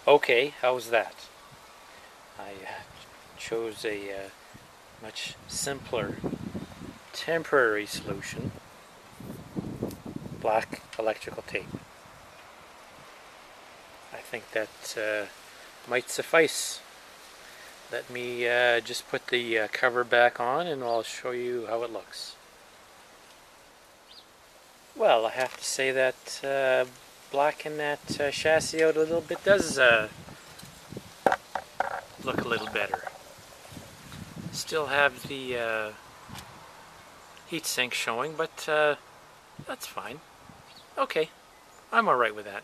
Okay, how's that? I chose a much simpler temporary solution. Black electrical tape. I think that might suffice. Let me just put the cover back on and I'll show you how it looks. Well, I have to say that blacking that chassis out a little bit does look a little better. Still have the heat sink showing, but that's fine. Okay, I'm alright with that.